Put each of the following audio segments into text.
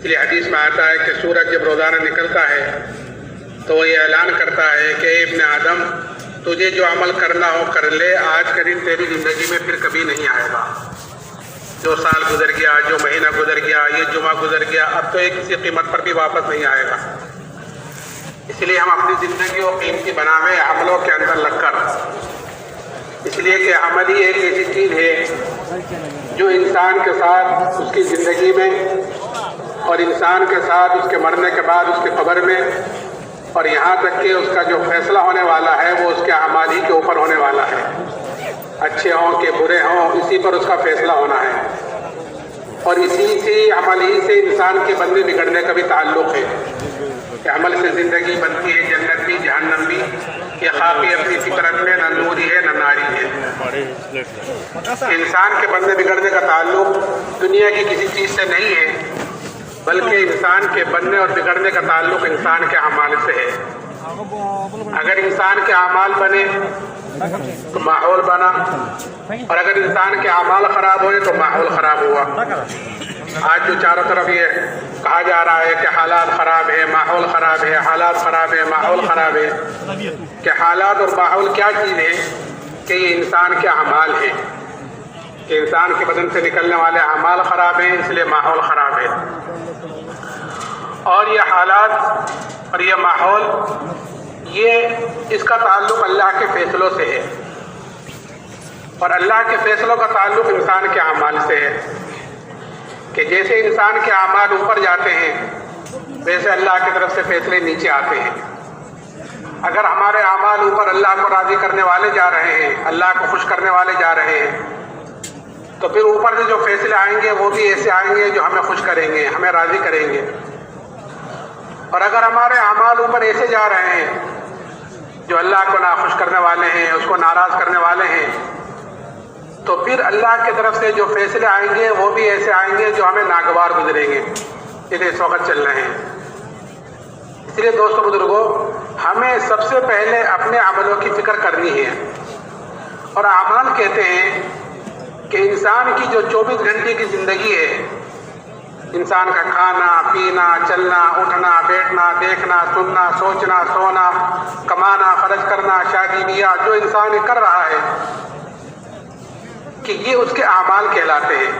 اس لیے حدیث میں آتا ہے کہ سورج جب روزانہ نکلتا ہے تو وہ یہ اعلان کرتا ہے کہ اے ابن آدم، تجھے جو عمل کرنا ہو کر لے، آج کا دن تیری زندگی میں پھر کبھی نہیں آئے گا۔ جو سال گزر گیا، جو مہینہ گزر گیا، یہ جمعہ گزر گیا، اب تو یہ کسی قیمت پر بھی واپس نہیں آئے گا۔ اس لیے ہم اپنی زندگی کو قیمتی بناویں عملوں کے اندر لگ کر، اس لیے کہ عمل ہی ایک ایسی چیز ہے جو انسان کے ساتھ اس کی زندگی میں اور انسان کے ساتھ اس کے مرنے کے بعد اس کی قبر میں اور یہاں تک کہ اس کا جو فیصلہ ہونے والا ہے وہ اس کے اعمال ہی کے اوپر ہونے والا ہے، اچھے ہوں کہ برے ہوں، اسی پر اس کا فیصلہ ہونا ہے۔ اور اسی سے عمل ہی سے انسان کے بندے بگڑنے کا بھی تعلق ہے کہ عمل سے زندگی بنتی ہے جنت بھی جہنم بھی، کہ خاکی اپنی فطرت میں نہ نوری ہے نہ ناری ہے۔ انسان کے بندے بگڑنے کا تعلق دنیا کی کسی چیز سے نہیں ہے، بلکہ انسان کے بننے اور بگڑنے کا تعلق انسان کے اعمال سے ہے۔ اگر انسان کے اعمال بنے تو ماحول بنا، اور اگر انسان کے اعمال خراب ہوئے تو ماحول خراب ہوا۔ آج جو چاروں طرف یہ کہا جا رہا ہے کہ حالات خراب ہے، ماحول خراب ہے، حالات خراب ہے، ماحول خراب ہے، کہ حالات اور ماحول کیا چیز ہے؟ کہ یہ انسان کے اعمال ہیں، کہ انسان کے بدن سے نکلنے والے اعمال خراب ہیں، اس لیے ماحول خراب ہے۔ اور یہ حالات اور یہ ماحول، یہ اس کا تعلق اللہ کے فیصلوں سے ہے، اور اللہ کے فیصلوں کا تعلق انسان کے اعمال سے ہے، کہ جیسے انسان کے اعمال اوپر جاتے ہیں ویسے اللہ کی طرف سے فیصلے نیچے آتے ہیں۔ اگر ہمارے اعمال اوپر اللہ کو راضی کرنے والے جا رہے ہیں، اللہ کو خوش کرنے والے جا رہے ہیں، تو پھر اوپر سے جو فیصلے آئیں گے وہ بھی ایسے آئیں گے جو ہمیں خوش کریں گے، ہمیں راضی کریں گے۔ اور اگر ہمارے اعمال اوپر ایسے جا رہے ہیں جو اللہ کو ناخوش کرنے والے ہیں، اس کو ناراض کرنے والے ہیں، تو پھر اللہ کی طرف سے جو فیصلے آئیں گے وہ بھی ایسے آئیں گے جو ہمیں ناگوار گزریں گے، یہ اس وقت چل رہے ہیں۔ اس لیے دوستو بزرگوں، ہمیں سب سے پہلے اپنے عملوں کی فکر کرنی ہے۔ اور اعمال کہتے ہیں کہ انسان کی جو 24 گھنٹے کی زندگی ہے، انسان کا کھانا پینا، چلنا اٹھنا بیٹھنا، دیکھنا سننا، سوچنا سونا، کمانا خرچ کرنا، شادی بیاہ، جو انسان کر رہا ہے، کہ یہ اس کے اعمال کہلاتے ہیں۔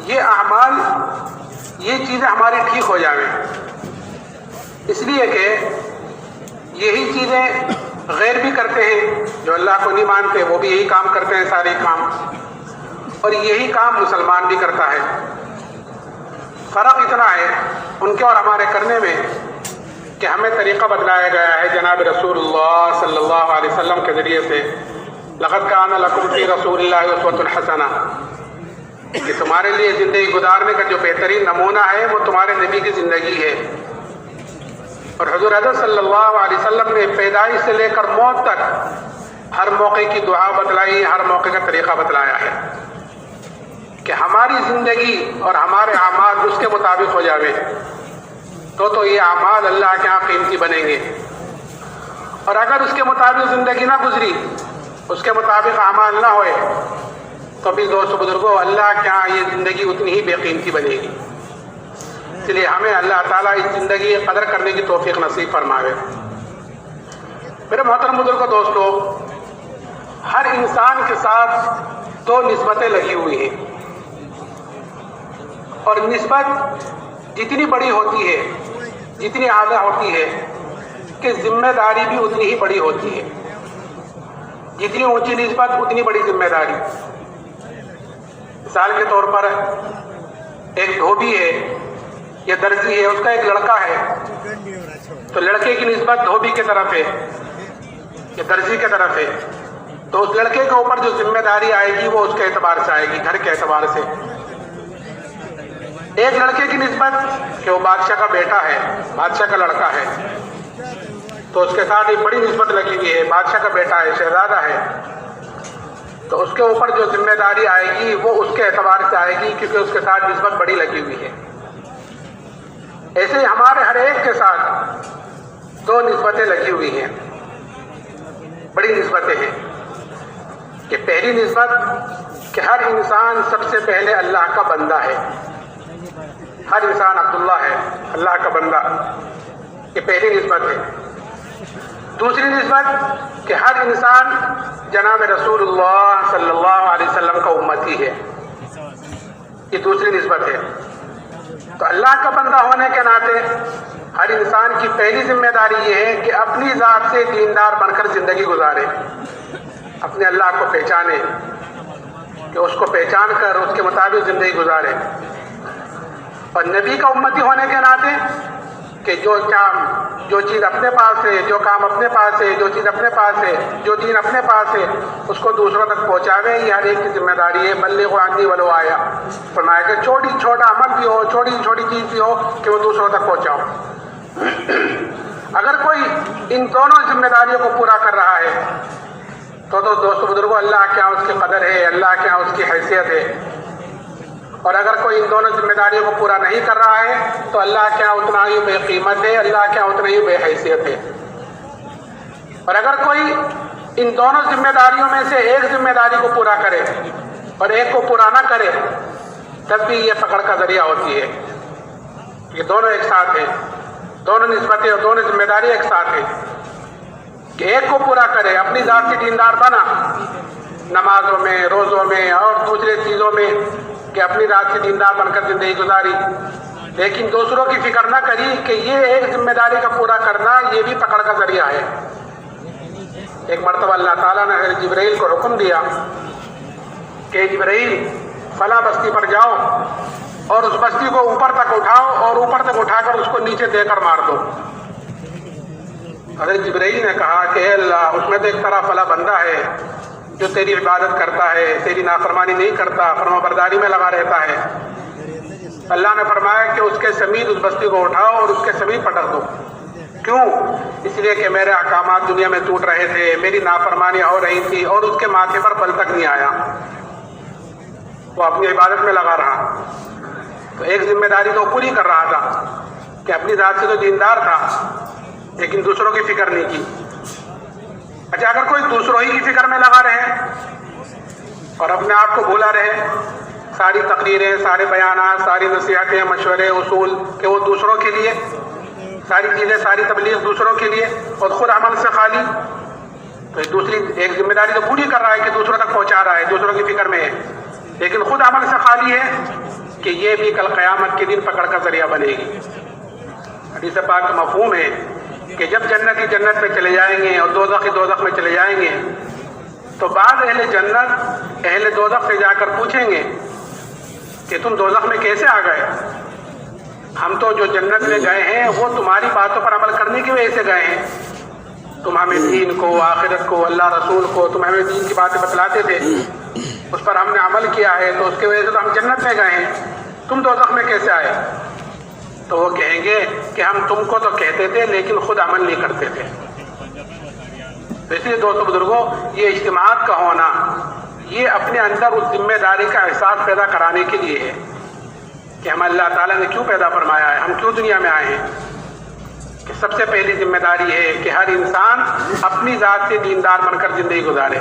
یہ اعمال، یہ چیزیں ہماری ٹھیک ہو جائیں، اس لیے کہ یہی چیزیں غیر بھی کرتے ہیں، جو اللہ کو نہیں مانتے وہ بھی یہی کام کرتے ہیں، سارے کام، اور یہی کام مسلمان بھی کرتا ہے۔ فرق اتنا ہے ان کے اور ہمارے کرنے میں کہ ہمیں طریقہ بدلایا گیا ہے جناب رسول اللہ صلی اللہ علیہ وسلم کے ذریعے سے، لقد کان لکم فی رسول اللہ اسوۃ حسنہ، کہ تمہارے لیے زندگی گزارنے کا جو بہترین نمونہ ہے وہ تمہارے نبی کی زندگی ہے۔ اور حضور حضرت صلی اللہ علیہ وسلم نے پیدائش سے لے کر موت تک ہر موقع کی دعا بتلائی، ہر موقع کا طریقہ بتلایا ہے کہ ہماری زندگی اور ہمارے اعمال اس کے مطابق ہو جاوے تو یہ اعمال اللہ کے ہاں قیمتی بنیں گے۔ اور اگر اس کے مطابق زندگی نہ گزری، اس کے مطابق اعمال نہ ہوئے، تو بھی دوستو بزرگوں اللہ کے ہاں یہ زندگی اتنی ہی بے قیمتی بنے گی۔ اس لیے ہمیں اللہ تعالیٰ اس زندگی کی قدر کرنے کی توفیق نصیب فرماوے۔ میرے محترم بزرگوں، دوستو، ہر انسان کے ساتھ 2 نسبتیں لگی ہوئی ہیں، اور نسبت جتنی بڑی ہوتی ہے، جتنی اعلیٰ ہوتی ہے، کہ ذمہ داری بھی اتنی ہی بڑی ہوتی ہے۔ جتنی اونچی نسبت اتنی بڑی ذمہ داری۔ مثال کے طور پر ایک دھوبی ہے یا درزی ہے، اس کا ایک لڑکا ہے، تو لڑکے کی نسبت دھوبی کی طرف ہے یا درزی کی طرف ہے، تو اس لڑکے کے اوپر جو ذمہ داری آئے گی وہ اس کے اعتبار سے آئے گی، گھر کے اعتبار سے۔ ایک لڑکے کی نسبت کہ وہ بادشاہ کا بیٹا ہے، بادشاہ کا لڑکا ہے، تو اس کے ساتھ ایک بڑی نسبت لگی ہوئی ہے، بادشاہ کا بیٹا ہے، شہزادہ ہے، تو اس کے اوپر جو ذمہ داری آئے گی وہ اس کے اعتبار سے آئے گی، کیونکہ اس کے ساتھ نسبت بڑی لگی ہوئی ہے۔ ایسے ہی ہمارے ہر ایک کے ساتھ 2 نسبتیں لگی ہوئی ہیں، بڑی نسبتیں ہیں، کہ پہلی نسبت کہ ہر انسان سب سے پہلے اللہ کا بندہ ہے، ہر انسان عبداللہ ہے، اللہ کا بندہ، یہ پہلی نسبت ہے۔ دوسری نسبت کہ ہر انسان جناب رسول اللہ صلی اللہ علیہ وسلم کا امتی ہے، یہ دوسری نسبت ہے۔ تو اللہ کا بندہ ہونے کے ناطے ہر انسان کی پہلی ذمہ داری یہ ہے کہ اپنی ذات سے دیندار بن کر زندگی گزارے، اپنے اللہ کو پہچانے، کہ اس کو پہچان کر اس کے مطابق زندگی گزارے۔ اور نبی کا امتی ہونے کے ناطے کہ جو چیز اپنے پاس ہے، جو کام اپنے پاس ہے، جو چیز اپنے پاس ہے، جو دین اپنے پاس ہے، اس کو دوسروں تک پہنچاوے، یہ ہر ایک کی ذمہ داری ہے۔ بلغوا عنی ولو آیا، فرمایا کہ چھوٹا عمل بھی ہو، چھوٹی چیز بھی ہو کہ وہ دوسروں تک پہنچاؤ۔ اگر کوئی ان دونوں ذمہ داریوں کو پورا کر رہا ہے تو دوستو بزرگوں، اللہ کے ہاں اس کی قدر ہے، اللہ کے ہاں اس کی حیثیت ہے۔ اور اگر کوئی ان دونوں ذمہ داریوں کو پورا نہیں کر رہا ہے تو اللہ کے ہاں اتنا ہی بے قیمت ہے، اللہ کے ہاں اتنا ہی بے حیثیت ہے۔ اور اگر کوئی ان دونوں ذمہ داریوں میں سے ایک ذمہ داری کو پورا کرے اور ایک کو پورا نہ کرے، تب بھی یہ پکڑ کا ذریعہ ہوتی ہے۔ یہ دونوں ایک ساتھ ہیں، دونوں نسبتیں اور دونوں ذمہ داری ایک ساتھ ہیں کہ ایک کو پورا کرے، اپنی ذات سے دیندار بنا، نمازوں میں، روزوں میں اور دوسرے چیزوں میں کہ اپنی ذات سے دیندار بن کر زندگی گزاری، لیکن دوسروں کی فکر نہ کری کہ یہ ایک ذمہ داری کا پورا کرنا یہ بھی پکڑ کا ذریعہ ہے۔ ایک مرتبہ اللہ تعالیٰ نے حضرت جبرائیل کو حکم دیا کہ جبرائیل فلاں بستی پر جاؤ اور اس بستی کو اوپر تک اٹھاؤ اور اوپر تک اٹھا کر اس کو نیچے دے کر مار دو۔ حضرت جبرائیل نے کہا کہ اے اللہ، اس میں تو ایک طرح فلاں بندہ ہے جو تیری عبادت کرتا ہے، تیری نافرمانی نہیں کرتا، فرما برداری میں لگا رہتا ہے۔ اللہ نے فرمایا کہ اس کے سمیت اس بستی کو اٹھاؤ اور اس کے سمیت پٹک دو۔ کیوں؟ اس لیے کہ میرے احکامات دنیا میں ٹوٹ رہے تھے، میری نافرمانی ہو رہی تھی اور اس کے ماتھے پر پل تک نہیں آیا، وہ اپنی عبادت میں لگا رہا۔ تو ایک ذمہ داری تو پوری کر رہا تھا کہ اپنی ذات سے تو دیندار تھا لیکن دوسروں کی فکر نہیں کی۔ اچھا، اگر کوئی دوسروں ہی کی فکر میں لگا رہے اور اپنے آپ کو بھولا رہے، ساری تقریریں، سارے بیانات، ساری نصیحتیں، مشورے، اصول کہ وہ دوسروں کے لیے، ساری چیزیں، ساری تبلیغ دوسروں کے لیے اور خود عمل سے خالی، تو دوسری ایک ذمہ داری تو پوری کر رہا ہے کہ دوسروں تک پہنچا رہا ہے، دوسروں کی فکر میں ہے، لیکن خود عمل سے خالی ہے کہ یہ بھی کل قیامت کے دن پکڑ کا ذریعہ بنے گی۔ حدیث پاک کا مفہوم ہے کہ جب جنتی جنت میں چلے جائیں گے اور دوزخی دوزخ میں چلے جائیں گے تو بعض اہل جنت اہل دوزخ سے جا کر پوچھیں گے کہ تم دوزخ میں کیسے آ گئے؟ ہم تو جو جنت میں گئے ہیں وہ تمہاری باتوں پر عمل کرنے کی وجہ سے گئے ہیں، تم ہمیں دین کو، آخرت کو، اللہ رسول کو، تم ہمیں دین کی باتیں بتلاتے تھے، اس پر ہم نے عمل کیا ہے تو اس کی وجہ سے تو ہم جنت میں گئے ہیں، تم دوزخ میں کیسے آئے؟ تو وہ کہیں گے کہ ہم تم کو تو کہتے تھے لیکن خود عمل نہیں کرتے تھے۔ تو اس لیے دوستو بزرگوں، یہ اجتماعات کا ہونا یہ اپنے اندر اس ذمہ داری کا احساس پیدا کرانے کے لیے ہے کہ ہم اللہ تعالیٰ نے کیوں پیدا فرمایا ہے، ہم کیوں دنیا میں آئے ہیں۔ کہ سب سے پہلی ذمہ داری ہے کہ ہر انسان اپنی ذات سے دیندار بن کر زندگی گزارے،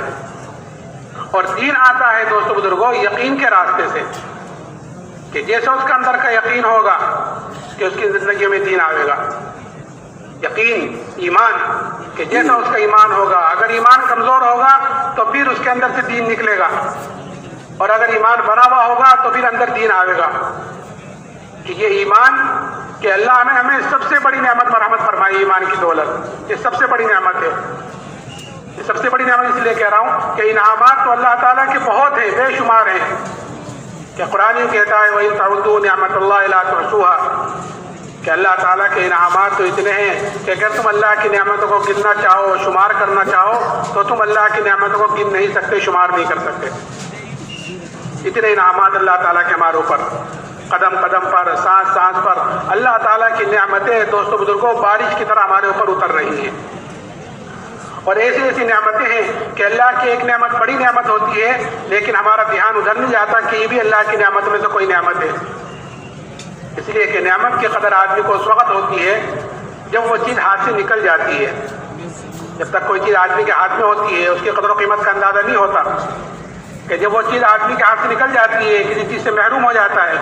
اور دین آتا ہے دوستو بزرگوں یقین کے راستے سے، کہ جیسے اس کے اندر کا یقین ہوگا کہ اس کی زندگی میں دین آئے گا۔ یقین، ایمان، کہ جیسا اس کا ایمان ہوگا، اگر ایمان کمزور ہوگا تو پھر اس کے اندر سے دین نکلے گا، اور اگر ایمان بنا ہوا ہوگا تو پھر اندر دین آئے گا۔ کہ یہ ایمان کہ اللہ نے ہمیں سب سے بڑی نعمت مرحمت فرمائی، ایمان کی دولت، یہ سب سے بڑی نعمت ہے۔ یہ سب سے بڑی نعمت اس لیے کہہ رہا ہوں کہ انعامات تو اللہ تعالیٰ کے بہت ہیں، بے شمار ہیں، کہ قرآن ہی کہتا ہے وَإِن تَعُدُّوا نِعْمَتَ اللَّهِ لَا تُحْصُوهَا، کہ اللہ تعالیٰ کے انعامات تو اتنے ہیں کہ اگر تم اللہ کی نعمتوں کو گننا چاہو، شمار کرنا چاہو تو تم اللہ کی نعمتوں کو گن نہیں سکتے، شمار نہیں کر سکتے۔ اتنے انعامات اللہ تعالیٰ کے ہمارے اوپر، قدم قدم پر، سانس سانس پر اللہ تعالیٰ کی نعمتیں دوستو بزرگوں بارش کی طرح ہمارے اوپر اتر رہی ہیں، اور ایسی ایسی نعمتیں ہیں کہ اللہ کی ایک نعمت بڑی نعمت ہوتی ہے لیکن ہمارا دھیان ادھر نہیں جاتا کہ یہ بھی اللہ کی نعمت میں سے کوئی نعمت ہے۔ اس لیے کہ نعمت کی قدر آدمی کو اس وقت ہوتی ہے جب وہ چیز ہاتھ سے نکل جاتی ہے۔ جب تک کوئی چیز آدمی کے ہاتھ میں ہوتی ہے اس کی قدر و قیمت کا اندازہ نہیں ہوتا، کہ جب وہ چیز آدمی کے ہاتھ سے نکل جاتی ہے، کسی چیز سے محروم ہو جاتا ہے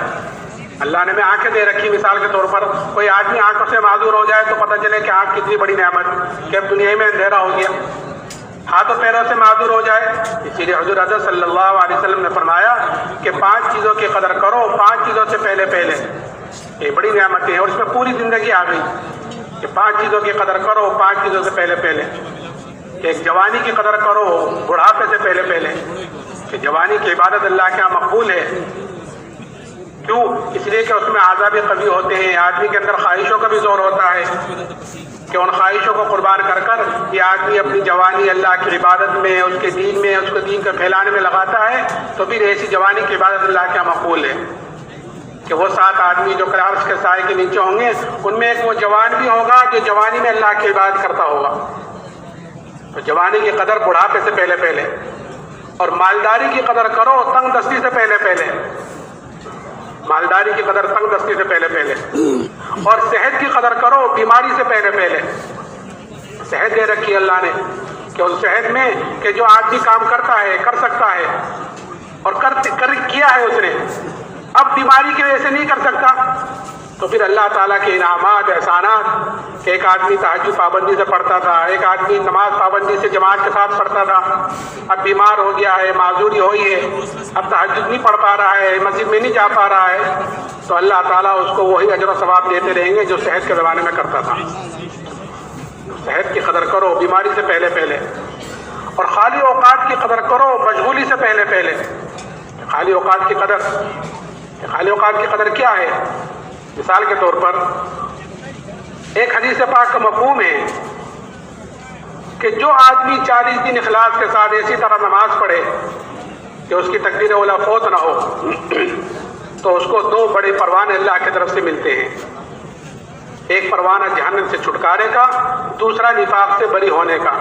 اللہ نے ہمیں آنکھیں دے رکھی، مثال کے طور پر کوئی آدمی آنکھوں سے معذور ہو جائے تو پتہ چلے کہ آنکھ کتنی بڑی نعمت کہ اب دنیا میں اندھیرا ہو گیا۔ ہاتھوں پیروں سے معذور ہو جائے، اسی لیے حضور حضرت صلی اللہ علیہ وسلم نے فرمایا کہ 5 چیزوں کی قدر کرو 5 چیزوں سے پہلے پہلے۔ یہ بڑی نعمتیں ہیں اور اس میں پوری زندگی آ گئی کہ 5 چیزوں کی قدر کرو 5 چیزوں سے پہلے پہلے۔ ایک جوانی کی قدر کرو بڑھاپے سے پہلے پہلے، کہ جوانی کی عبادت اللہ کے یہاں مقبول ہے۔ کیوں؟ اس لیے کہ اس میں اعضاء بھی قوی ہوتے ہیں، آدمی کے اندر خواہشوں کا بھی زور ہوتا ہے کہ ان خواہشوں کو قربان کر کر یہ آدمی اپنی جوانی اللہ کی عبادت میں، اس کے دین میں، اس کو دین کو پھیلانے میں لگاتا ہے، تو پھر ایسی جوانی کی عبادت اللہ کے یہاں مقبول ہے کہ وہ 7 آدمی جو عرش کے سائے کے نیچے ہوں گے، ان میں ایک وہ جوان بھی ہوگا جو جوانی میں اللہ کی عبادت کرتا ہوگا۔ تو جوانی کی قدر بڑھاپے سے پہلے پہلے، اور مالداری کی قدر کرو تنگ دستی سے پہلے پہلے، مالداری کی قدر تنگ دستی سے پہلے پہلے، اور صحت کی قدر کرو بیماری سے پہلے پہلے۔ صحت دے رکھی اللہ نے کہ اس صحت میں کہ جو آدمی کام کرتا ہے، کر سکتا ہے اور کیا ہے اس نے، اب بیماری کی وجہ سے نہیں کر سکتا، تو پھر اللہ تعالیٰ کے انعامات احسانات کہ ایک آدمی تہجد پابندی سے پڑھتا تھا، ایک آدمی نماز پابندی سے جماعت کے ساتھ پڑھتا تھا، اب بیمار ہو گیا ہے، معذوری ہوئی ہے، اب تہجد نہیں پڑھ پا رہا ہے، مسجد میں نہیں جا پا رہا ہے، تو اللہ تعالیٰ اس کو وہی اجر و ثواب دیتے رہیں گے جو صحت کے زمانے میں کرتا تھا۔ صحت کی قدر کرو بیماری سے پہلے پہلے، اور خالی اوقات کی قدر کرو مشغولی سے پہلے پہلے۔ خالی اوقات کی قدر کیا ہے؟ مثال کے طور پر ایک حدیث پاک کا مفہوم ہے کہ جو آدمی 40 دن اخلاص کے ساتھ اسی طرح نماز پڑھے کہ اس کی تکبیر اولا فوت نہ ہو، تو اس کو 2 بڑے پروانے اللہ کی طرف سے ملتے ہیں۔ ایک پروانہ جہنم سے چھٹکارے کا، دوسرا نفاق سے بری ہونے کا۔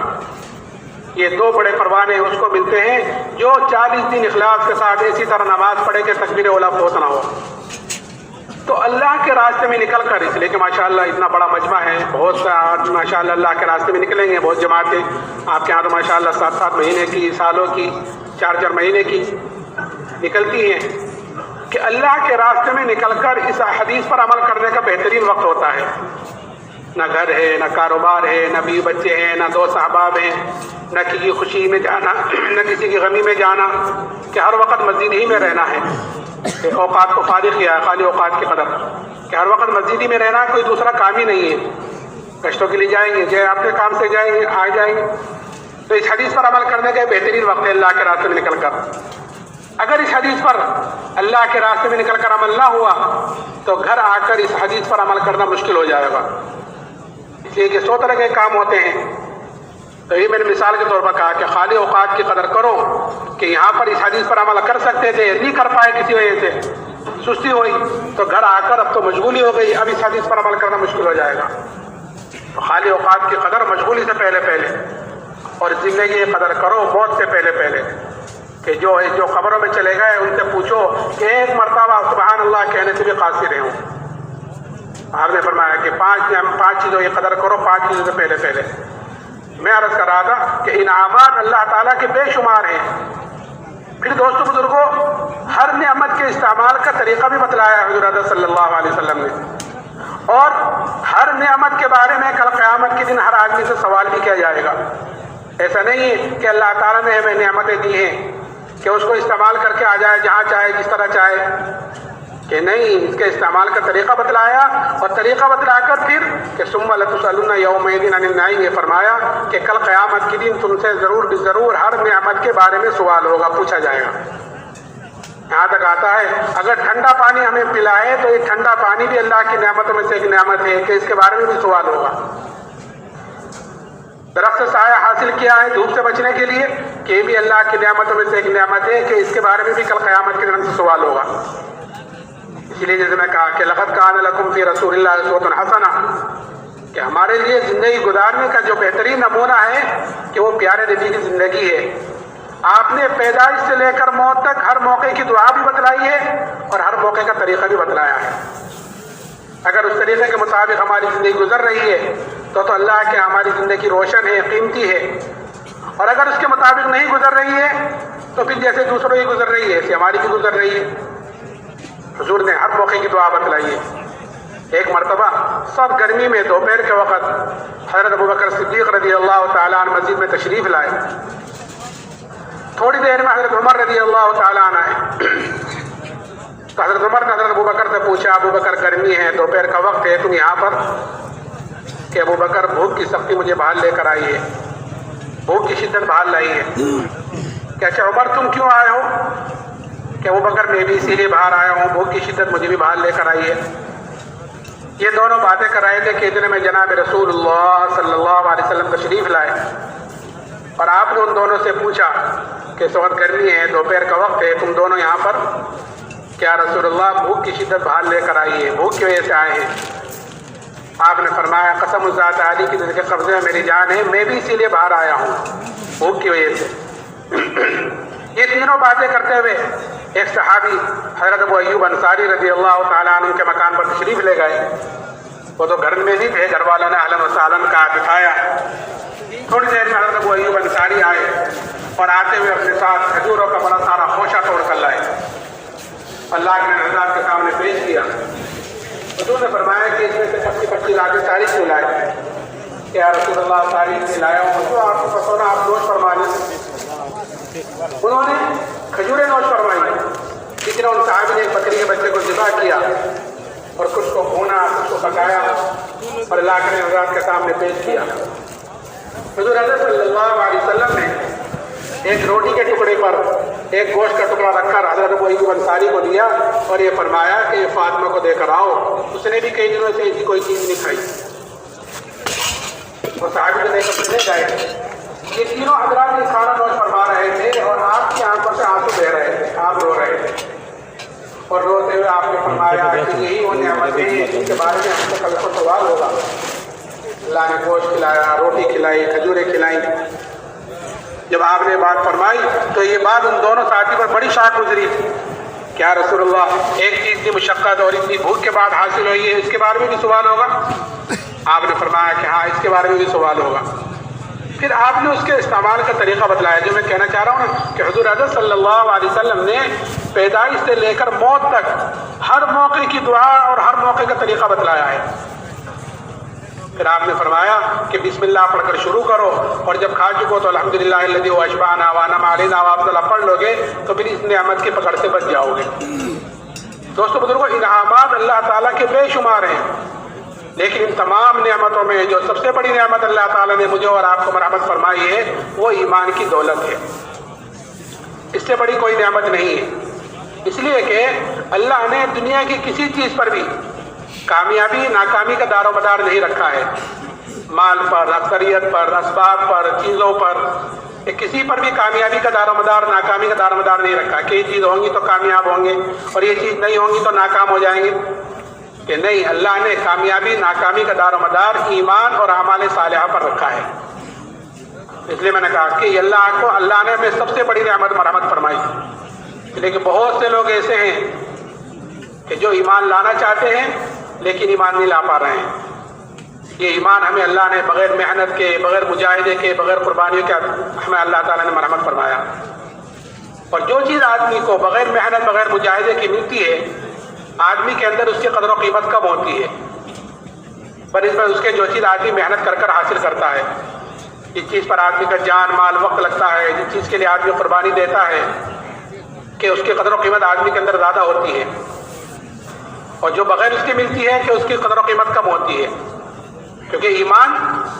یہ 2 بڑے پروانے اس کو ملتے ہیں جو 40 دن اخلاص کے ساتھ اسی طرح نماز پڑھے کہ تکبیر اولا فوت نہ ہو۔ تو اللہ کے راستے میں نکل کر، اس لیے کہ ماشاءاللہ اتنا بڑا مجمع ہے، بہت سے آدمی ماشاءاللہ اللہ کے راستے میں نکلیں گے، بہت جماعتیں آپ کے یہاں تو ماشاءاللہ 7 مہینے کی، سالوں کی، 4 مہینے کی نکلتی ہیں، کہ اللہ کے راستے میں نکل کر اس حدیث پر عمل کرنے کا بہترین وقت ہوتا ہے۔ نہ گھر ہے، نہ کاروبار ہے، نہ بیوی بچے ہیں، نہ دوست احباب ہیں، نہ کسی کی خوشی میں جانا، نہ کسی کی غمی میں جانا، کہ ہر وقت مسجد ہی میں رہنا ہے، کہ اوقات کو فارغ کیا ہے، خالی اوقات کی قدر کہ ہر وقت مسجد ہی میں رہنا، کوئی دوسرا کام ہی نہیں ہے۔ کشتوں کے لیے جائیں گے، جائے اپنے کام سے جائیں گے، آ جائیں گے، تو اس حدیث پر عمل کرنے کا بہترین وقت ہے اللہ کے راستے میں نکل کر۔ اگر اس حدیث پر اللہ کے راستے میں نکل کر عمل نہ ہوا تو گھر آ کر اس حدیث پر عمل کرنا مشکل ہو جائے گا، اس لیے کہ 100 طرح کے کام ہوتے ہیں۔ تو یہ میں نے مثال کے طور پر کہا کہ خالی اوقات کی قدر کرو، کہ یہاں پر اس حدیث پر عمل کر سکتے تھے، نہیں کر پائے کسی وجہ سے، سستی ہوئی، تو گھر آ کر اب تو مشغولی ہو گئی، اب اس حدیث پر عمل کرنا مشکل ہو جائے گا۔ تو خالی اوقات کی قدر مشغولی سے پہلے پہلے، اور زندگی کی قدر کرو موت سے پہلے پہلے، کہ جو قبروں میں چلے گئے ان سے پوچھو کہ ایک مرتبہ سبحان اللہ کہنے سے بھی قاصر رہے ہوں۔ آپ نے فرمایا کہ 5 چیزوں کی قدر کرو 5 چیزوں سے پہلے پہلے۔ میں عرض کر رہا تھا کہ انعامات اللہ تعالیٰ کے بے شمار ہیں۔ پھر دوستو بزرگوں، ہر نعمت کے استعمال کا طریقہ بھی بتلایا حضرت صلی اللہ علیہ وسلم نے، اور ہر نعمت کے بارے میں کل قیامت کے دن ہر آدمی سے سوال بھی کیا جائے گا۔ ایسا نہیں ہے کہ اللہ تعالیٰ نے ہمیں نعمتیں دی ہیں کہ اس کو استعمال کر کے آ جائے جہاں چاہے جس طرح چاہے، کہ نہیں، اس کے استعمال کا طریقہ بتلایا، اور طریقہ بتلا کر پھر کہ ثم لتسألن یومئذ عن النعیم، یہ فرمایا کہ کل قیامت کے دن تم سے ضرور ہر نعمت کے بارے میں سوال ہوگا، پوچھا جائے گا۔ یہاں تک آتا ہے اگر ٹھنڈا پانی ہمیں پلائے تو یہ ٹھنڈا پانی بھی اللہ کی نعمتوں میں سے ایک نعمت ہے کہ اس کے بارے میں بھی سوال ہوگا۔ درخت سے سایہ حاصل کیا ہے دھوپ سے بچنے کے لیے، کہ یہ بھی اللہ کی نعمتوں میں سے ایک نعمت ہے کہ اس کے بارے میں بھی کل قیامت کے دن سے سوال ہوگا۔ اس لیے جیسے میں کہا کہ لقد کان لکم فی رسول اللہ اسوۃ حسنہ، کہ ہمارے لیے زندگی گزارنے کا جو بہترین نمونہ ہے کہ وہ پیارے نبی کی زندگی ہے۔ آپ نے پیدائش سے لے کر موت تک ہر موقع کی دعا بھی بتلائی ہے اور ہر موقع کا طریقہ بھی بتلایا ہے۔ اگر اس طریقے کے مطابق ہماری زندگی گزر رہی ہے تو اللہ کے ہماری زندگی روشن ہے، قیمتی ہے، اور اگر اس کے مطابق نہیں گزر رہی ہے تو پھر جیسے دوسروں کی گزر رہی ہے ایسے ہماری بھی گزر رہی ہے۔ حضور نے ہر موقع کی دعا بتلائی ہے. ایک مرتبہ سب گرمی میں دوپہر کے وقت حضرت ابوبکر صدیق رضی اللہ تعالیٰ عنہ مسجد میں تشریف لائے. تھوڑی دیر میں حضرت عمر رضی اللہ تعالیٰ عنہ آئے. تو حضرت عمر نے حضرت ابوبکر سے پوچھا ابوبکر گرمی ہے دوپہر کا وقت ہے تم یہاں پر؟ کہ ابوبکر بھوک کی سختی مجھے باہر لے کر آئی ہے, بھوک کی شدت باہر لائی ہے. کہ اچھا عمر تم کیوں آئے ہو؟ کہ ابوبکر میں بھی اسی لیے باہر آیا ہوں, بھوک کی شدت مجھے بھی باہر لے کر آئی ہے. یہ دونوں باتیں کر رہے تھے کہ اتنے میں جناب رسول اللہ صلی اللہ علیہ وسلم تشریف لائے اور آپ نے ان دونوں سے پوچھا کہ اس وقت گرمی ہے دوپہر کا وقت ہے تم دونوں یہاں پر؟ کیا رسول اللہ بھوک کی شدت باہر لے کر آئی ہے, بھوک کی وجہ سے آئے ہیں. آپ نے فرمایا قسم الذات علی کی جس کے قبضے میں میری جان ہے میں بھی اسی لیے باہر آیا ہوں بھوک کی وجہ سے. یہ تینوں باتیں کرتے ہوئے ایک صحابی حضرت ابو ایوب انصاری رضی اللہ تعالیٰ عنہ کے مکان پر تشریف لے گئے. وہ تو گھر میں نہیں تھے, گھر والوں نے اہلاً و سہلاً کہا دکھایا. تھوڑی دیر میں حضرت ابو ایوب انصاری آئے اور آتے ہوئے اپنے ساتھ کھجوروں کا بڑا سارا خوشہ توڑ کر لائے. اللہ کے حضرات کے سامنے پیش کیا. حضور نے فرمایا کہ اس میں سے 25 لاکھ ساری کیوں لائے؟ کہ یا رسول اللہ ساری سے لایا ہوں. تو آپ کو پسونا آپ نوش فرما لیں. انہوں نے کھجوریں نوش فرمائی. لیکن ان صحابی نے ایک بکری کے بچے کو ذبح کیا اور کچھ کو بھونا کچھ کو پکایا اور اللہ کے حضرات کے سامنے پیش کیا. حضور حضرت صلی اللہ علیہ وسلم نے ایک روٹی کے ٹکڑے پر ایک گوشت کا ٹکڑا رکھ کر حضرت ابو ایوب انصاری کو دیا اور یہ فرمایا کہ یہ فاطمہ کو دے کر آؤ. اس نے بھی کئی دنوں سے ایسی کوئی چیز نہیں کھائی. وہ صحابی کو دے کر لے گئے. یہ تینوں حضرات یہ کھانا نوش فرما رہے تھے اور آپ کی آنکھوں سے آنسو بہہ رہے تھے, آپ رو رہے تھے. اور روتے ہوئے آپ نے فرمایا کہ یہی وہ نعمت ہے جن کے بارے میں ہم سے کل کو سوال ہوگا. اللہ نے گوشت کھلایا, روٹی کھلائی, کھجوریں کھلائیں. جب آپ نے بات فرمائی تو یہ بات ان دونوں ساتھی پر بڑی شاک گزری. کیا رسول اللہ ایک چیز کی مشقت اور اتنی بھوک کے بعد حاصل ہوئی ہے, اس کے بارے میں بھی سوال ہوگا؟ آپ نے فرمایا کہ ہاں اس کے بارے میں بھی سوال ہوگا. پھر آپ نے اس کے استعمال کا طریقہ بتلایا. جو میں کہنا چاہ رہا ہوں نا کہ حضور حضرت صلی اللہ علیہ وسلم نے پیدائش سے لے کر موت تک ہر موقع کی دعا اور ہر موقع کا طریقہ بتلایا ہے. پھر آپ نے فرمایا کہ بسم اللہ پڑھ کر شروع کرو اور جب کھا چکو تو الحمدللہ الذی اشبعنا وانعم علینا وافضل پڑھ لو گے تو پھر اس نعمت کی پکڑ سے بچ جاؤ گے. دوستو بزرگوں, انعامات اللہ تعالیٰ کے بے شمار ہیں, لیکن ان تمام نعمتوں میں جو سب سے بڑی نعمت اللہ تعالیٰ نے مجھے اور آپ کو مرحمت فرمائی ہے وہ ایمان کی دولت ہے. اس سے بڑی کوئی نعمت نہیں ہے. اس لیے کہ اللہ نے دنیا کی کسی چیز پر بھی کامیابی ناکامی کا دار و مدار نہیں رکھا ہے. مال پر, اکثریت پر, اسباب پر, چیزوں پر, کسی پر بھی کامیابی کا دار و مدار ناکامی کا دار و مدار نہیں رکھا کہ یہ چیز ہوں گی تو کامیاب ہوں گے اور یہ چیز نہیں ہوں گی تو ناکام ہو جائیں گے. کہ نہیں, اللہ نے کامیابی ناکامی کا دار و مدار ایمان اور اعمال صالحہ پر رکھا ہے. اس لیے میں نے کہا کہ اللہ نے ہمیں سب سے بڑی نعمت مرحمت فرمائی. لیکن بہت سے لوگ ایسے ہیں کہ جو ایمان لانا چاہتے ہیں لیکن ایمان نہیں لا پا رہے ہیں. یہ ایمان ہمیں اللہ نے بغیر محنت کے, بغیر مجاہدے کے, بغیر قربانیوں کے ہمیں اللہ تعالیٰ نے مرحمت فرمایا. اور جو چیز آدمی کو بغیر محنت بغیر مجاہدے کی ملتی ہے آدمی کے اندر اس کی قدر و قیمت کم ہوتی ہے بنسبت اس کے جو چیز آدمی محنت کر کر حاصل کرتا ہے. جس چیز پر آدمی کا جان مال وقت لگتا ہے, جس چیز کے لیے آدمی قربانی دیتا ہے کہ اس کی قدر و قیمت آدمی کے اندر زیادہ ہوتی ہے. اور جو بغیر اس کی ملتی ہے کہ اس کی قدر و قیمت کم ہوتی ہے. کیونکہ ایمان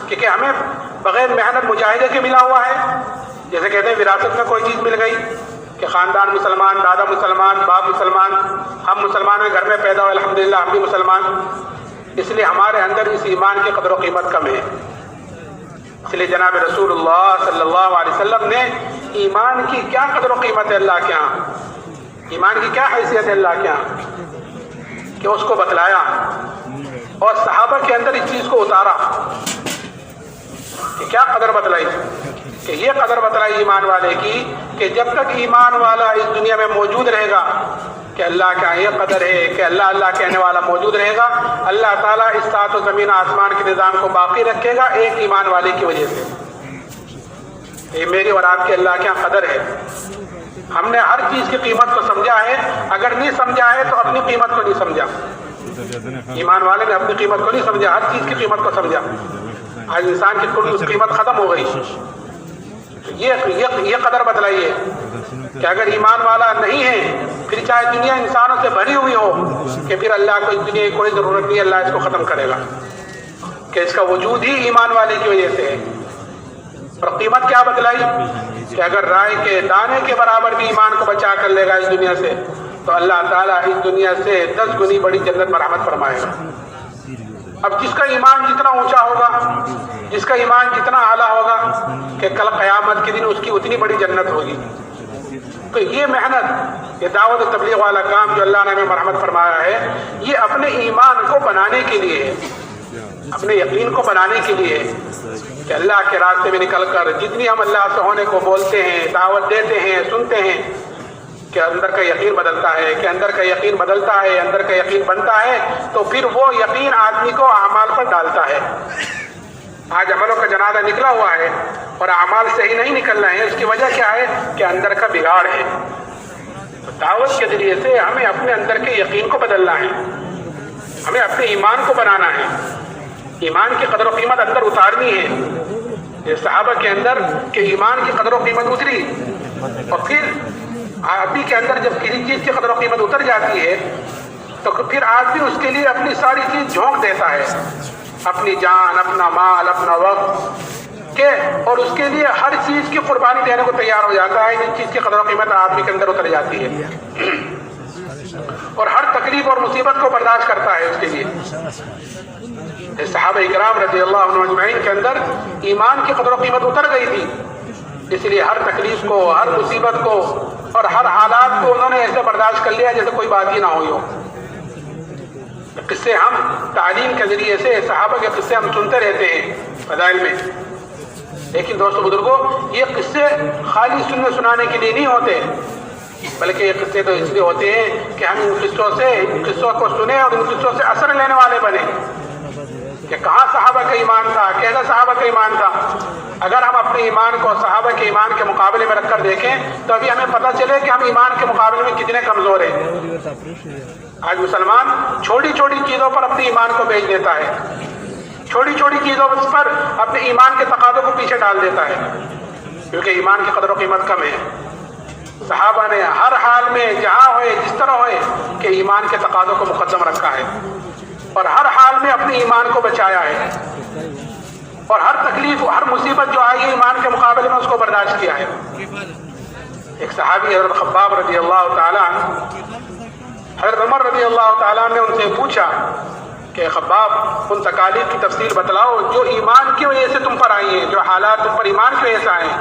کیونکہ ہمیں بغیر محنت مجاہدے کے ملا ہوا ہے. جیسے کہتے ہیں وراثت میں کوئی چیز مل گئی کہ خاندان مسلمان, دادا مسلمان, باپ مسلمان, ہم مسلمان ہیں, گھر میں پیدا ہوئے الحمدللہ ہم بھی مسلمان. اس لیے ہمارے اندر اس ایمان کی قدر و قیمت کم ہے. اس لیے جناب رسول اللہ صلی اللہ علیہ وسلم نے ایمان کی کیا قدر و قیمت ہے اللہ کے ہاں, ایمان کی کیا حیثیت ہے اللہ کے ہاں کہ اس کو بتلایا اور صحابہ کے اندر اس چیز کو اتارا. کہ کیا قدر بتلائی, کہ یہ قدر بتلائی ایمان والے کی کہ جب تک ایمان والا اس دنیا میں موجود رہے گا کہ اللہ کا یہ قدر ہے کہ اللہ اللہ کہنے والا موجود رہے گا, اللہ تعالیٰ اس سات و زمین آسمان کے نظام کو باقی رکھے گا ایک ایمان والے کی وجہ سے. یہ میری اور آپ کے اللہ کے یہاں قدر ہے. ہم نے ہر چیز کی قیمت کو سمجھا ہے، اگر نہیں سمجھا ہے تو اپنی قیمت کو نہیں سمجھا۔ ایمان والے نے اپنی قیمت کو نہیں سمجھا، ہر چیز کی قیمت کو سمجھا۔ آج انسان کی کل قیمت ختم ہو گئی۔ یہ قدر بتلائیے کہ اگر ایمان والا نہیں ہے، پھر چاہے دنیا انسانوں سے بھری ہوئی ہو، کہ پھر اللہ کو اس دنیا کی کوئی ضرورت نہیں، اللہ اس کو ختم کرے گا، کہ اس کا وجود ہی ایمان والے کی وجہ سے ہے۔ اور قیمت کیا بتلائی کہ اگر رائے کے دانے کے برابر بھی ایمان کو بچا کر لے گا اس دنیا سے، تو اللہ تعالیٰ اس دنیا سے 10 گنی بڑی جنت میں رحمت فرمائے گا۔ اب جس کا ایمان جتنا اونچا ہوگا، جس کا ایمان جتنا اعلیٰ ہوگا، کہ کل قیامت کے دن اس کی اتنی بڑی جنت ہوگی۔ تو یہ محنت، یہ دعوت و تبلیغ والا کام جو اللہ نے ہمیں مرحمت فرمایا ہے، یہ اپنے ایمان کو بنانے کے لیے ہے، اپنے یقین کو بنانے کے لیے ہے، کہ اللہ کے راستے میں نکل کر جتنی ہم اللہ سے ہونے کو بولتے ہیں، دعوت دیتے ہیں، سنتے ہیں، کہ اندر کا یقین بدلتا ہے، کہ اندر کا یقین بدلتا ہے، اندر کا یقین بنتا ہے، تو پھر وہ یقین آدمی کو اعمال پر ڈالتا ہے۔ آج عملوں کا جنازہ نکلا ہوا ہے اور اعمال صحیح نہیں نکل رہے ہیں، اس کی وجہ کیا ہے؟ کہ اندر کا بگاڑ ہے۔ تو دعوت کے ذریعے سے ہمیں اپنے اندر کے یقین کو بدلنا ہے، ہمیں اپنے ایمان کو بنانا ہے، ایمان کی قدر و قیمت اندر اتارنی ہے۔ یہ صحابہ کے اندر کہ ایمان کی قدر و قیمت اتری، اور پھر آدمی کے اندر جب کسی چیز کی قدر و قیمت اتر جاتی ہے تو پھر آدمی اس کے لیے اپنی ساری چیز جھونک دیتا ہے، اپنی جان، اپنا مال، اپنا وقت، کہ اور اس کے لیے ہر چیز کی قربانی دینے کو تیار ہو جاتا ہے جس چیز کی قدر و قیمت آدمی کے اندر اتر جاتی ہے، اور ہر تکلیف اور مصیبت کو برداشت کرتا ہے اس کے لیے۔ صحابہ اکرام رضی اللہ عنہم اجمعین کے اندر ایمان کی قدر و قیمت اتر گئی تھی، اس لیے ہر تکلیف کو، ہر مصیبت کو اور ہر حالات کو انہوں نے ایسے برداشت کر لیا جیسے کوئی بات ہی نہ ہوئی ہو۔ قصے ہم تعلیم کے ذریعے سے صحابہ کے قصے ہم سنتے رہتے ہیں فضائل میں، لیکن دوستو بزرگوں، یہ قصے خالی سننے سنانے کے لیے نہیں ہوتے، بلکہ یہ قصے تو اس لیے ہوتے ہیں کہ ہم ان قصوں کو سنیں اور ان قصوں سے اثر لینے والے بنے، کہ کہاں صحابہ کا ایمان تھا، کیسا صحابہ کا ایمان تھا۔ اگر ہم اپنے ایمان کو صحابہ کے ایمان کے مقابلے میں رکھ کر دیکھیں تو ابھی ہمیں پتہ چلے کہ ہم ایمان کے مقابلے میں کتنے کمزور ہیں۔ آج مسلمان چھوٹی چھوٹی چیزوں پر اپنے ایمان کو بیچ دیتا ہے، چھوٹی چھوٹی چیزوں پر اپنے ایمان کے تقاضوں کو پیچھے ڈال دیتا ہے، کیونکہ ایمان کی قدر و قیمت کم ہے۔ صحابہ نے ہر حال میں جہاں ہوئے، جس طرح ہوئے، کہ ایمان کے تقاضوں کو مقدم رکھا ہے، اور ہر حال میں اپنے ایمان کو بچایا ہے، اور ہر تکلیف، ہر مصیبت جو آئی ایمان کے مقابلے میں اس کو برداشت کیا ہے۔ ایک صحابی حضرت خباب رضی اللہ تعالیٰ عنہ، حضرت عمر رضی اللہ تعالیٰ نے ان سے پوچھا کہ خباب، ان تکالیف کی تفصیل بتلاؤ جو ایمان کی وجہ سے تم پر آئی ہیں، جو حالات تم پر ایمان کی وجہ سے آئے ہیں۔